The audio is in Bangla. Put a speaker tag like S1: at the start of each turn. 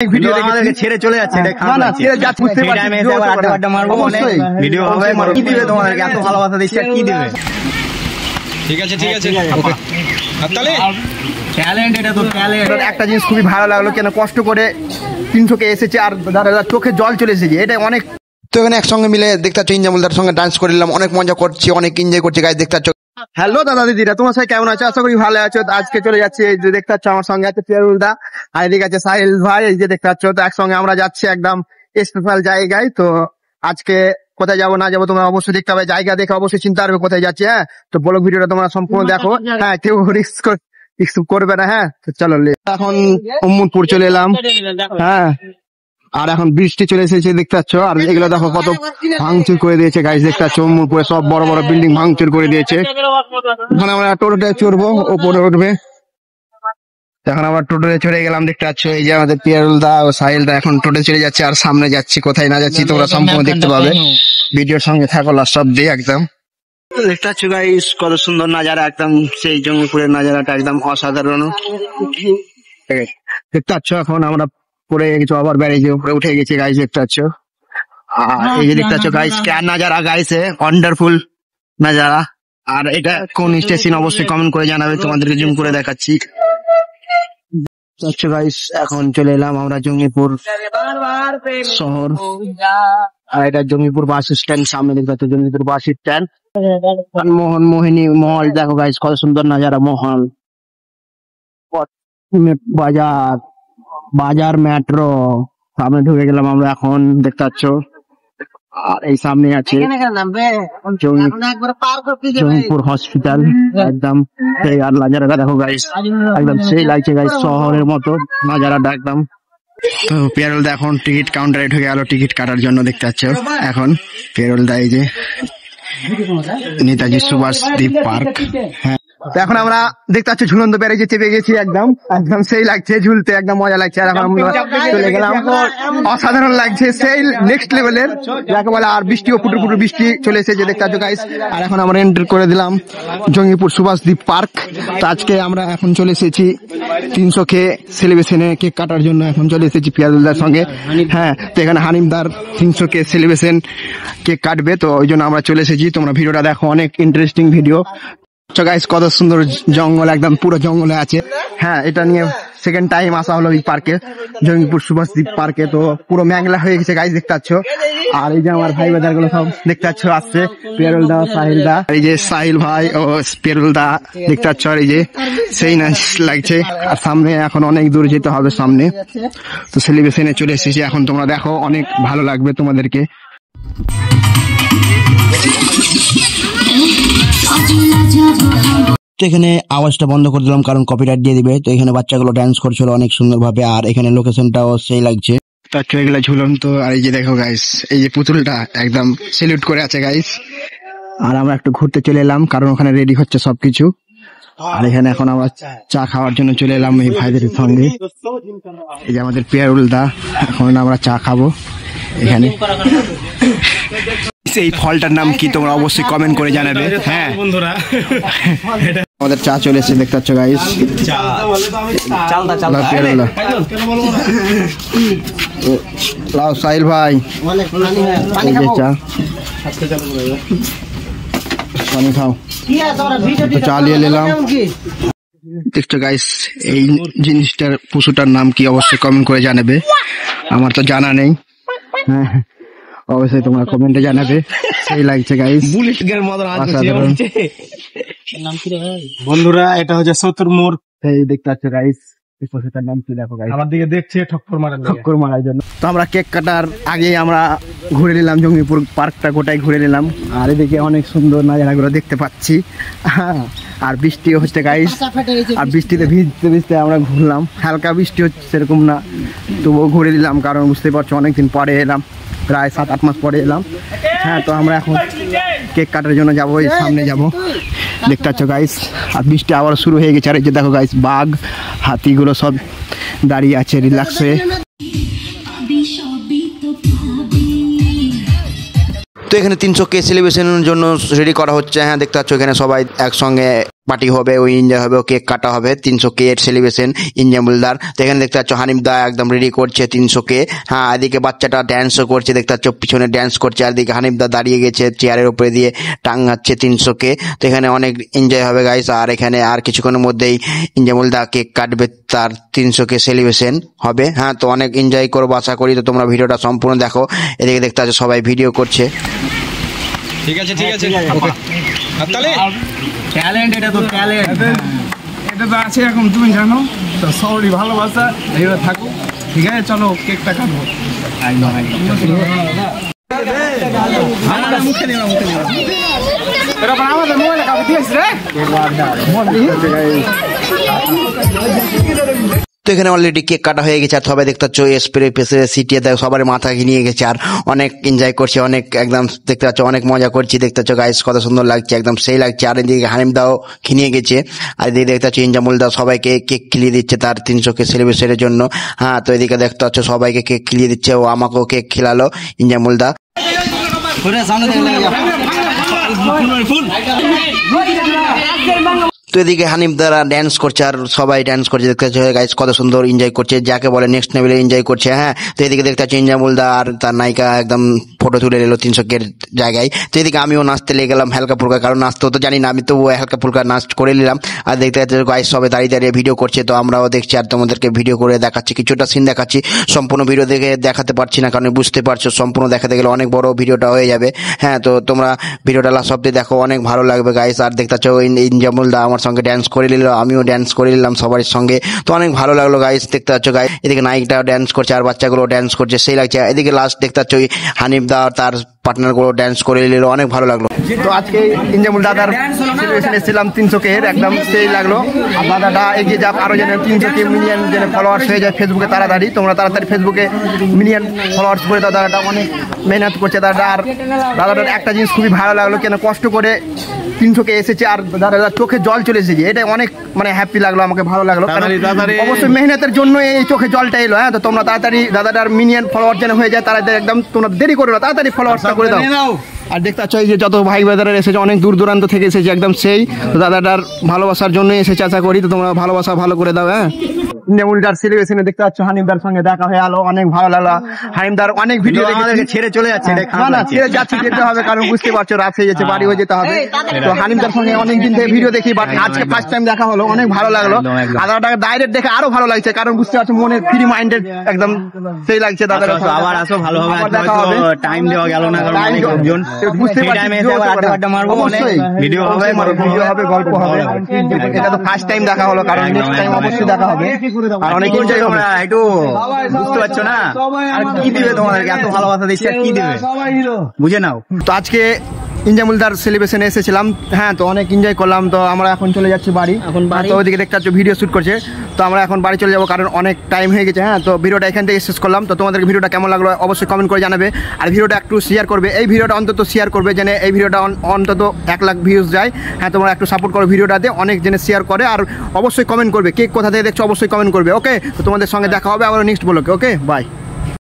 S1: ভিডিও আমাদেরকে ছেড়ে চলে যাচ্ছে, ভিডিও হবে কি দিবে তোমাদেরকে, এত ভালোবাসা দিচ্ছে কি দিবে।
S2: ঠিক আছে ঠিক আছে, তাহলে
S1: ট্যালেন্ট, এটা তো ট্যালেন্ট। একটা জিনিস খুবই ভালো লাগলো, কেন কষ্ট করে 300 কে এসেছে আর চোখে জল চলে এসেছে, এটা অনেক।
S3: তো এখানে একসঙ্গে মিলে দেখতে পাচ্ছ ইনজামুলদার সঙ্গে ডান্স করে নিলাম, অনেক মজা করছি, অনেক এনজয় করছি গাইস দেখতে পাচ্ছ।
S1: হ্যালো দাদা দিদিরা, তোমার সাথে কেমন আছো? আশা করি ভালো আছো। আজকে চলে যাচ্ছে, এই যে দেখতে পাচ্ছ আমার সঙ্গে আছে পিয়ারুলদা, আর এদিকে আছে সাহিল ভাই, এই যে দেখতে পাচ্ছ। তো একসঙ্গে আমরা যাচ্ছি একদম স্পেশাল জায়গায়। তো আজকে কোথায় যাবো না যাবো তোমরা অবশ্যই দেখতে হবে, জায়গা দেখে অবশ্যই চিন্তা করবে কোথায় যাচ্ছি। হ্যাঁ, তো ব্লগ ভিডিওটা তোমরা সম্পূর্ণ দেখো। হ্যাঁ, কেউ রিস্ক করবে না। হ্যাঁ, তো চলো এখন উম্মুদপুর চলে এলাম। হ্যাঁ, আর এখন বৃষ্টি চলে এসেছে দেখতে পাচ্ছ। আর এগুলো দেখো কত ভাঙচুর করে দিয়েছে গাইস দেখতে পাচ্ছ। উম্মুদপুরে সব বড় বড় বিল্ডিং ভাঙচুর করে দিয়েছে। এখন আমরা টোটোতে চড়বো, ওপরে উঠবে। এখন আবার টোটোতে চড়ে গেলাম দেখতে পাচ্ছ। এই যে আমাদের পিয়ারুলদা ও সাহিলদা এখন টোটো চলে যাচ্ছে, আর সামনে যাচ্ছি, কোথায় না যাচ্ছি তোমরা সম্পূর্ণ দেখতে পাবে। ভিডিওর সঙ্গে থাকো লাস্ট অব্দি একদম। দেখতে পাচ্ছ গাইস কত সুন্দর নাজারা, একদম সেই জঙ্গিপুরের নাজারাটা একদম অসাধারণ দেখতে পাচ্ছ। এখন আমরা পরে গেছি, আবার ব্যারেজের উপরে উঠে গেছি গাইস দেখতে পাচ্ছ। আর এই যে দেখতে পাচ্ছ guys can Nazara guys, wonderful নাজারা। আর এটা কোন স্টেশন অবশ্যই কমেন্ট করে জানাবে, তোমাদেরকে জুম করে দেখাচ্ছি। গাইস এখন চলে এলাম আমরা জঙ্গিপুর শহর, আর এটা জঙ্গিপুর বাস স্ট্যান্ড, সামনে দেখতে পাচ্ছ জঙ্গিপুর বাস স্ট্যান্ড। মোহন মোহিনী মহল দেখো গাইস কত সুন্দর নাজারা, মহল, বাজার, বাজার মেট্রো, সামনে ঢুকে গেলাম আমরা এখন দেখতে পাচ্ছ। আর এই সামনে আছে জঙ্গিপুর হসপিটাল একদম সেই। আর নাজারাটা দেখো গাইস, একদম সেই লাগছে গাইস, শহরের মতো নাজারাটা একদম। তো পিয়ারুলদা এখন টিকিট কাউন্টারে ঢুকে গেল টিকিট কাটার জন্য দেখতে পাচ্ছ। এখন পিয়ারুলদা এই যে নেতাজি সুভাষ দ্বীপ পার্ক। হ্যাঁ, এখন আমরা দেখতে পাচ্ছি ঝুলন্ত ব্যারেজে চেপে গেছি, একদম একদম সেই লাগছে, ঝুলতে একদম মজা লাগছে। আর এখন আমরা চলে গেলাম, অসাধারণ লাগছে, সেই নেক্সট লেভেলের যাকে বলে। আর বৃষ্টিও পুটুর পুটুর বৃষ্টি চলে এসেছে দেখতে পাচ্ছ গাইস। আর এখন আমরা এন্টার করে দিলাম জঙ্গিপুর সুভাষ দ্বীপ পার্ক। তো আজকে আমরা এখন চলে এসেছি 300 কে সেলিব্রেশনে কেক কাটার জন্য, এখন চলে এসেছি পিয়ারুলদার সঙ্গে। হ্যাঁ, তো এখানে হানিমদার 300 কে সেলিব্রেশন কেক কাটবে, তো ওই জন্য আমরা চলে এসেছি। তোমরা ভিডিওটা দেখো, অনেক ইন্টারেস্টিং ভিডিও। গাইস কত সুন্দর জঙ্গল, একদম পুরো জঙ্গলে আছে। হ্যাঁ, এটা নিয়ে সেকেন্ড টাইম আসা হলো এই পার্কে, জঙ্গিপুর সুভাষ দ্বীপ পার্কে। তো পুরো মেঘলা হয়ে গেছে গাইস দেখতে পাচ্ছ। আর এই যে আমার ভাই বাজার গুলো সব দেখতে পাচ্ছ আসছে, পিয়ারুলদা, সাহিলদা, এই যে সাহিল ভাই ও পিয়ারুলদা দেখতে পাচ্ছ। আর এই যে সেই নাচ লাগছে। আর সামনে এখন অনেক দূর যেতে হবে সামনে, তো সেলিব্রেশনে চলে এসেছি এখন। তোমরা দেখো, অনেক ভালো লাগবে তোমাদেরকে।
S3: তো এখানে আওয়াজটা বন্ধ করে দিলাম কারণ কপিরাইট দিয়ে দিবে। তো এখানে বাচ্চাগুলো ডান্স করছিল অনেক সুন্দর ভাবে, আর এখানে লোকেশনটাও সেই লাগছে।
S1: তার এগুলা ঝুলন্ত। আর এই যে দেখো গাইস, এই যে পুতুলটা একদম সেলিউট করে আছে গাইস। আর আমরা একটু ঘুরতে চলে এলাম, কারণ ওখানে রেডি হচ্ছে সবকিছু। আর এখানে এখন আমরা চা খাওয়ার জন্য চলে এলাম এই ভাইদের সঙ্গে। এই যে আমাদের পিয়ারুলদা, এখন আমরা চা খাবো এখানে। এই ফলটার নাম কি তোমরা অবশ্যই কমেন্ট করে জানাবে। হ্যাঁ বন্ধুরা, আমাদের চা চলে এসেছে দেখতে পাচ্ছ গাইস। লাও সাহিল ভাই, চা পানি খাও। চা নিয়ে নিলাম দেখছো গাইস। এই জিনিসটার পশুটার নাম কি অবশ্যই কমেন্ট করে জানাবে, আমার তো জানা নেই। হ্যাঁ, অবশ্যই তোমরা কমেন্টে জানাবে। সেই লাগছে গাইস,
S2: বন্ধুরা। এটা হচ্ছে শত্রুমোর,
S1: এই দেখতে পাচ্ছ গাইস। পশুটার নাম কি দেখো গাইস,
S2: আমার দিকে দেখছে ঠক্কর
S1: মারার জন্য। তো আমরা কেক কাটার আগে আমরা ঘুরে নিলাম জঙ্গিপুর পার্কটা, গোটাই ঘুরে নিলাম। আর এদিকে অনেক সুন্দর নাজারাগুলো দেখতে পাচ্ছি। আর বৃষ্টি হচ্ছে গাইস, আর বৃষ্টিতে ভিজতে ভিজতে আমরা ঘুরলাম। হালকা বৃষ্টি হচ্ছে সেরকম না, তবুও ঘুরে দিলাম, কারণ বুঝতে পারছো অনেকদিন পরে এলাম, প্রায় 7-8 মাস পরে এলাম। হ্যাঁ, তো আমরা এখন কেক কাটার জন্য যাবো, এই সামনে যাবো দেখতে পাচ্ছ গাইস। আর বৃষ্টি আবার শুরু হয়ে গেছে। আর এই যে দেখো গাইস, বাঘ হাতিগুলো সব দাঁড়িয়ে আছে রিল্যাক্স হয়ে।
S3: তো এখানে 300 কে সেলিব্রেশনের জন্য রেডি করা হচ্ছে। হ্যাঁ, দেখতে পাচ্ছ এখানে সবাই একসঙ্গে পার্টি হবে, ওই এনজয় হবে, কেক কাটা হবে 300K এর সেলিব্রেশন ইনজামুলদার। তো এখানে দেখতে পাচ্ছ হানিফ দা একদম রেডি করছে 300K। হ্যাঁ, এদিকে বাচ্চাটা ড্যান্সও করছে, দেখতে পাচ্ছ পিছনে ড্যান্স করছে, আর এদিকে হানিফ দা দাঁড়িয়ে গেছে চেয়ারের উপরে দিয়ে টাঙাচ্ছে 300K। তো এখানে অনেক এনজয় হবে গাইস। আর এখানে আর কিছুক্ষণের মধ্যেই ইনজামুলদা কেক কাটবে, তার 300K সেলিব্রেশন হবে। হ্যাঁ, তো অনেক এনজয় করবো আশা করি। তো তোমরা ভিডিওটা সম্পূর্ণ দেখো। এদিকে দেখতে পাচ্ছ সবাই ভিডিও করছে।
S2: ঠিক আছে ওকে, হাততালি।
S1: ট্যালেন্ট, এটা তো ট্যালেন্ট,
S2: এটা তো আছে এখন, তুমি জানো তো। সবারই ভালোবাসা এইভাবে থাকুক, ঠিক আছে? চলো কেকটা কাটবো। আমাদের মোবাইলে কাউকে দিয়েছি রে।
S3: তো এখানে অলরেডি কেক কাটা হয়ে গেছে, আর সবাই দেখতে পাচ্ছ স্প্রে পেসে সিটিয়ে সবার মাথা ঘিনিয়ে গেছে, আর অনেক এনজয় করছে, অনেক একদম দেখতে পাচ্ছ অনেক মজা করছি। দেখতে পাচ্ছ গাইস কত সুন্দর লাগছে, একদম সেই লাগছে। আর এদিকে হানিফ দাও ঘিনিয়ে গেছে, আর এদিকে দেখতে পাচ্ছ ইনজামুল দাও সবাইকে কেক খিলিয়ে দিচ্ছে তার 300K সেলিব্রেশনের জন্য। হ্যাঁ, তো এদিকে দেখতে পাচ্ছ সবাইকে কেক খিলিয়ে দিচ্ছে, ও আমাকেও কেক খিলালো ইনজামুল দা। তো এদিকে হানিফ দ্বারা ড্যান্স করছে, আর সবাই ড্যান্স করছে, দেখতে পাচ্ছ গাইস কত সুন্দর এনজয় করছে, যাকে বলে নেক্সট লেভেলে এনজয় করছে। হ্যাঁ, তো এদিকে দেখতে পাচ্ছ ইনজামুল দা আর তার নায়িকা একদম ফটো তুলে নিল 300K এর জায়গায়। তো এদিকে আমিও নাচতে লেগে গেলাম হালকা ফুলকা, কারণ নাচতেও তো জানি না আমি, তো হালকা ফুলকা নাচ করে নিলাম। আর দেখতে পাচ্ছ গাইস সবাই দাঁড়িয়ে দাঁড়িয়ে ভিডিও করছে, তো আমরাও দেখছি আর তোমাদেরকে ভিডিও করে দেখাচ্ছি, কিছুটা সিন দেখাচ্ছি। সম্পূর্ণ ভিডিও দেখে দেখাতে পারছি না, কারণ বুঝতে পারছো সম্পূর্ণ দেখাতে গেলে অনেক বড় ভিডিওটা হয়ে যাবে। হ্যাঁ, তো তোমরা ভিডিওটা লাস্ট অব্দি দেখো, অনেক ভালো লাগবে গাইস। আর দেখতে পাচ্ছ ইনজামুল দা আমার সঙ্গে ড্যান্স করে নিল, আমিও ড্যান্স করে নিলাম সবার সঙ্গে, তো অনেক ভালো লাগলো গাইস। দেখতে পাচ্ছ গাইস এদিকে নায়িকটাও ড্যান্স করছে, আর বাচ্চাগুলো ড্যান্স করছে, সেই লাগছে। এদিকে লাস্ট দেখতে পাচ্ছ হানিফ দা তার পার্টনার গুলো ড্যান্স করে নিল, অনেক ভালো লাগলো।
S1: তো আজকে ইনজামুল দাদার সেলিব্রেশন এসেছিলাম 300K এর, একদম সেই লাগলো। আর দাদাটা এগিয়ে যাক, আরো যেন 300K মিলিয়ন যেন ফলোয়ার্স হয়ে যায় ফেসবুকে তাড়াতাড়ি। তোমরা তাড়াতাড়ি ফেসবুকে মিলিয়ন ফলোয়ার্স করে দাও। দাদাটা অনেক মেহনত করছে দাদাটা। আর দাদাটার একটা জিনিস খুবই ভালো লাগলো, কেন কষ্ট করে 300K এসেছে, আর দাদার চোখে জল চলে এসেছে, এটা অনেক মানে হ্যাপি লাগলো, আমাকে ভালো লাগলো। অবশ্যই মেহনতের জন্য এই চোখে জলটা এলো। হ্যাঁ, তো তোমরা তাড়াতাড়ি দাদাটার মিলিয়ন ফলোয়ার যেন হয়ে যায়, তারা একদম তোমরা দেরি করো না, তাড়াতাড়ি ফলোয়ার্সটা করে দাও। আর দেখতে পাচ্ছ এই যে যত ভাই ব্রাদার এসেছে, অনেক দূর দূরান্ত থেকে এসেছে, একদম সেই দাদাটার ভালোবাসার জন্য এসেছে আশা করি। তো তোমরা ভালোবাসা ভালো করে দাও। হ্যাঁ, ইনজামুলদার সেলিব্রেশনে দেখতে পাচ্ছ হানিফদার সঙ্গে দেখা হয়ে আলো, অনেক ভালো লাগলো। হানিফদার অনেক ভিডিও ছেড়ে চলে যাচ্ছে, না ছেড়ে যাচ্ছে, যেতে হবে, কারণ বুঝতে পারছো রাত হয়ে যাচ্ছে, বাড়ি হয়ে যেতে হবে। তো হানিফদার সঙ্গে অনেকদিন থেকে ভিডিও দেখি, বাট আজকে ফার্স্ট টাইম দেখা হলো, অনেক ভালো লাগলো। আর দাদাটাকে ডাইরেক্ট দেখে আরো ভালো লাগছে, কারণ বুঝতে পারছো মনে ফ্রি মাইন্ডেড একদম সেই লাগছে। দাদার আবার আসো, ভালো হবে, টাইম দেওয়া গেল না, কারণ অনেক লোকজন বুঝতে পারছি, ভিডিও হবে, গল্প হবে। এটা তো ফার্স্ট টাইম দেখা হলো, কারণ নেক্সট টাইম অবশ্যই দেখা হবে। আর অনেক এনজয় হবে, একটু বুঝতে পারছো না, আর কি দিবে তোমাদেরকে, এত ভালোবাসা দিচ্ছে, কি দিবে বুঝে নাও। তো আজকে ইনজামুলদার সেলিব্রেশনে এসেছিলাম। হ্যাঁ, তো অনেক এনজয় করলাম। তো আমরা এখন চলে যাচ্ছি বাড়ি। তো ওইদিকে দেখতে পাচ্ছ ভিডিও শুট করছে, তো আমরা এখন বাড়ি চলে যাবো, কারণ অনেক টাইম হয়ে গেছে। হ্যাঁ, তো ভিডিওটা এখান থেকে শেষ করলাম। তো তোমাদেরকে ভিডিওটা কেমন লাগলো অবশ্যই কমেন্ট করে জানাবে, আর ভিডিওটা একটু শেয়ার করবে, এই ভিডিওটা অন্তত শেয়ার করবে, যেন এই ভিডিওটা অন্তত 1 লাখ ভিউজ যায়। হ্যাঁ, তোমরা একটু সাপোর্ট করো ভিডিওটাতে, অনেক জেনে শেয়ার করে, আর অবশ্যই কমেন্ট করবে কে কোথা থেকে দেখছো, অবশ্যই কমেন্ট করবে। ওকে, তো তোমাদের সঙ্গে দেখা হবে আবার নেক্সট ব্লগে। ওকে, বাই।